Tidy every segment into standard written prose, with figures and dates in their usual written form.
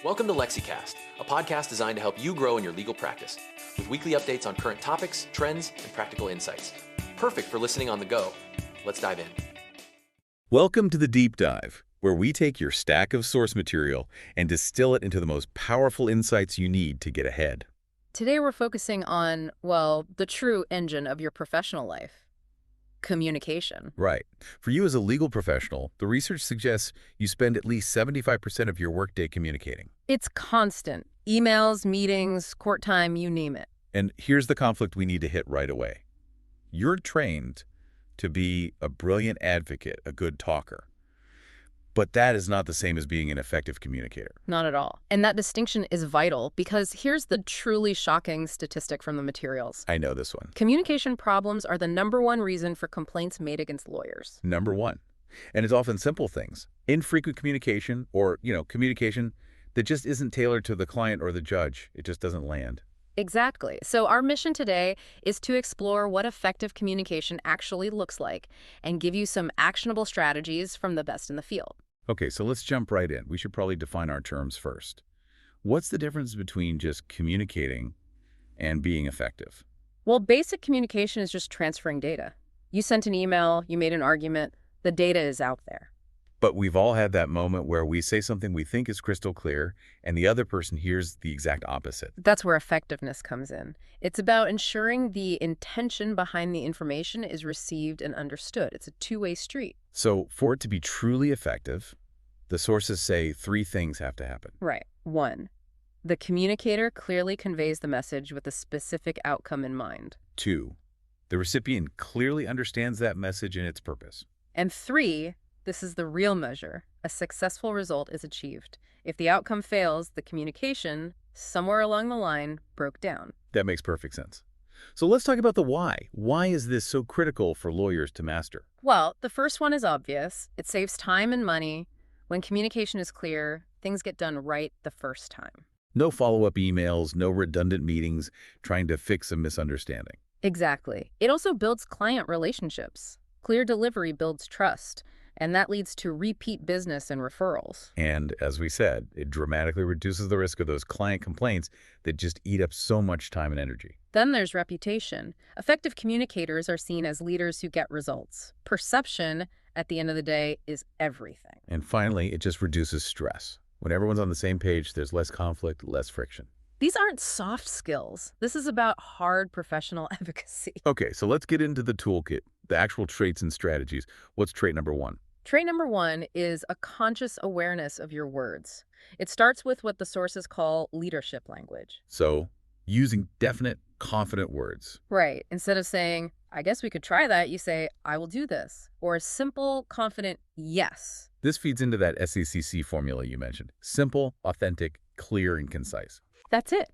Welcome to LexiCast, a podcast designed to help you grow in your legal practice, with weekly updates on current topics, trends, and practical insights. Perfect for listening on the go. Let's dive in. Welcome to the Deep Dive, where we take your stack of source material and distill it into the most powerful insights you need to get ahead. Today we're focusing on, well, the true engine of your professional life. Communication. Right. For you as a legal professional, the research suggests you spend at least 75% of your workday communicating. It's constant. Emails, meetings, court time, you name it. And here's the conflict we need to hit right away. You're trained to be a brilliant advocate, a good talker. But that is not the same as being an effective communicator. Not at all. And that distinction is vital because here's the truly shocking statistic from the materials. I know this one. Communication problems are the #1 reason for complaints made against lawyers. Number one. And it's often simple things. Infrequent communication or, communication that just isn't tailored to the client or the judge. It just doesn't land. Exactly. So our mission today is to explore what effective communication actually looks like and give you some actionable strategies from the best in the field. Okay, so let's jump right in. We should probably define our terms first. What's the difference between just communicating and being effective? Well, basic communication is just transferring data. You sent an email, you made an argument, the data is out there. But we've all had that moment where we say something we think is crystal clear and the other person hears the exact opposite. That's where effectiveness comes in. It's about ensuring the intention behind the information is received and understood. It's a two-way street. So for it to be truly effective, the sources say 3 things have to happen. Right. 1, the communicator clearly conveys the message with a specific outcome in mind. 2, the recipient clearly understands that message and its purpose. And 3, this is the real measure. A successful result is achieved. If the outcome fails, the communication, somewhere along the line, broke down. That makes perfect sense. So let's talk about the why. Why is this so critical for lawyers to master? Well, the first one is obvious. It saves time and money. When communication is clear, things get done right the first time. No follow-up emails, no redundant meetings trying to fix a misunderstanding. Exactly. It also builds client relationships. Clear delivery builds trust, and that leads to repeat business and referrals. And as we said, it dramatically reduces the risk of those client complaints that just eat up so much time and energy. Then there's reputation. Effective communicators are seen as leaders who get results. Perception, at the end of the day, is everything. And finally, it just reduces stress. When everyone's on the same page, there's less conflict, less friction. These aren't soft skills. This is about hard professional advocacy. Okay, so let's get into the toolkit, the actual traits and strategies. What's trait number 1? Trait number 1 is a conscious awareness of your words. It starts with what the sources call leadership language. So, using definite, confident words. Right. Instead of saying, I guess we could try that, you say, I will do this. Or a simple, confident yes. This feeds into that SECC formula you mentioned. Simple, authentic, clear, and concise. That's it.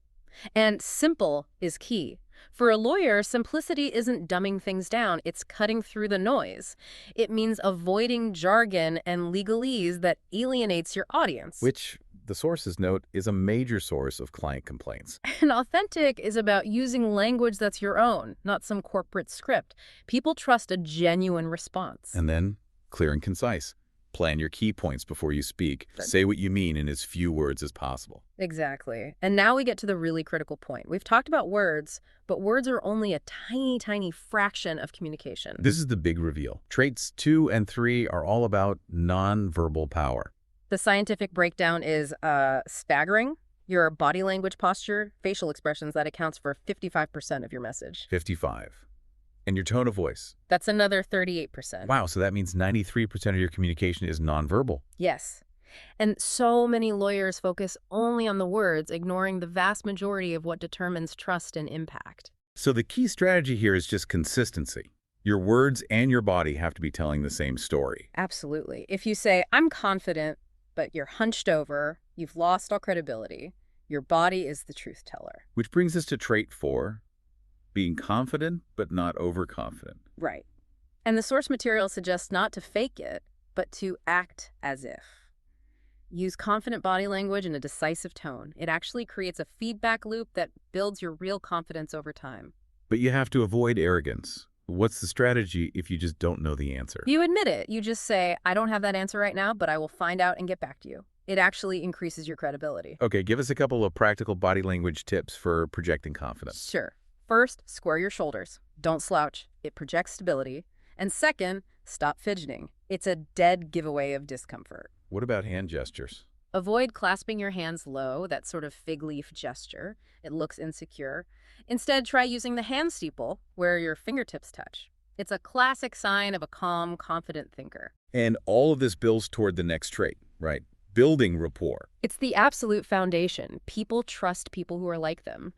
And simple is key. For a lawyer, simplicity isn't dumbing things down, it's cutting through the noise. It means avoiding jargon and legalese that alienates your audience. Which, the sources note, is a major source of client complaints. And authentic is about using language that's your own, not some corporate script. People trust a genuine response. And then, clear and concise. Plan your key points before you speak. Say what you mean in as few words as possible. Exactly. And now we get to the really critical point. We've talked about words, but words are only a tiny, tiny fraction of communication. This is the big reveal. Traits 2 and 3 are all about nonverbal power. The scientific breakdown is staggering. Your body language, posture, facial expressions, that accounts for 55% of your message. 55. And your tone of voice. That's another 38%. Wow, so that means 93% of your communication is nonverbal. Yes. And so many lawyers focus only on the words, ignoring the vast majority of what determines trust and impact. So the key strategy here is just consistency. Your words and your body have to be telling the same story. Absolutely. If you say, I'm confident, but you're hunched over, you've lost all credibility. Your body is the truth teller. Which brings us to trait 4. Being confident, but not overconfident. Right. And the source material suggests not to fake it, but to act as if. Use confident body language and a decisive tone. It actually creates a feedback loop that builds your real confidence over time. But you have to avoid arrogance. What's the strategy if you just don't know the answer? You admit it. You just say, I don't have that answer right now, but I will find out and get back to you. It actually increases your credibility. Okay, give us a couple of practical body language tips for projecting confidence. Sure. First, square your shoulders. Don't slouch. It projects stability. And second, stop fidgeting. It's a dead giveaway of discomfort. What about hand gestures? Avoid clasping your hands low, that sort of fig leaf gesture. It looks insecure. Instead, try using the hand steeple, where your fingertips touch. It's a classic sign of a calm, confident thinker. And all of this builds toward the next trait, right? Building rapport. It's the absolute foundation. People trust people who are like them.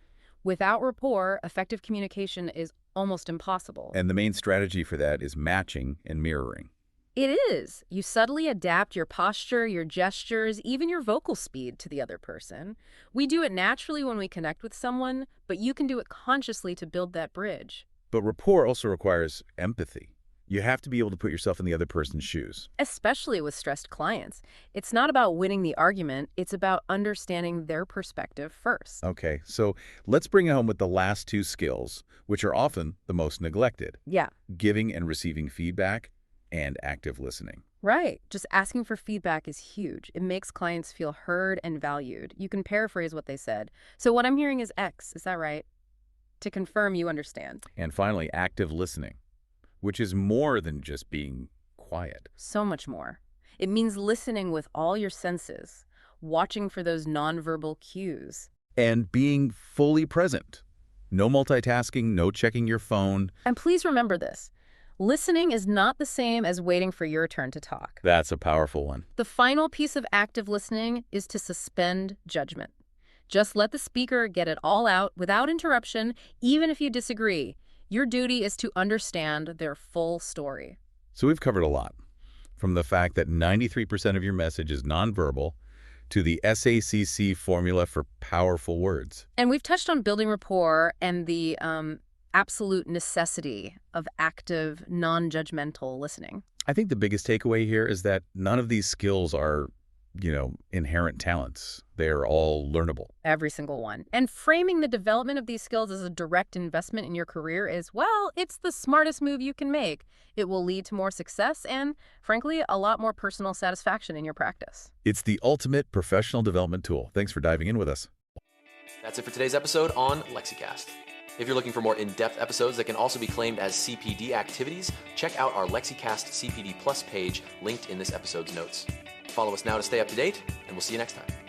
Without rapport, effective communication is almost impossible. And the main strategy for that is matching and mirroring. It is. You subtly adapt your posture, your gestures, even your vocal speed to the other person. We do it naturally when we connect with someone, but you can do it consciously to build that bridge. But rapport also requires empathy. You have to be able to put yourself in the other person's shoes. Especially with stressed clients. It's not about winning the argument, it's about understanding their perspective first. Okay, so let's bring it home with the last two skills, which are often the most neglected. Yeah, Giving and receiving feedback and active listening. right. Just asking for feedback is huge. It makes clients feel heard and valued. You can paraphrase what they said. So what I'm hearing is X, is that right? To confirm you understand. And finally, active listening, which is more than just being quiet. So much more. It means listening with all your senses, watching for those nonverbal cues. And being fully present. No multitasking, no checking your phone. And please remember this. Listening is not the same as waiting for your turn to talk. That's a powerful one. The final piece of active listening is to suspend judgment. Just let the speaker get it all out without interruption, even if you disagree. Your duty is to understand their full story. So we've covered a lot. From the fact that 93% of your message is nonverbal to the SACC formula for powerful words. And we've touched on building rapport and the absolute necessity of active, non-judgmental listening. I think the biggest takeaway here is that none of these skills are, inherent talents. They're all learnable. Every single one. And framing the development of these skills as a direct investment in your career is, well, it's the smartest move you can make. It will lead to more success and, frankly, a lot more personal satisfaction in your practice. It's the ultimate professional development tool. Thanks for diving in with us. That's it for today's episode on LexiCast. If you're looking for more in-depth episodes that can also be claimed as CPD activities, check out our LexiCast CPD Plus page linked in this episode's notes. Follow us now to stay up to date, and we'll see you next time.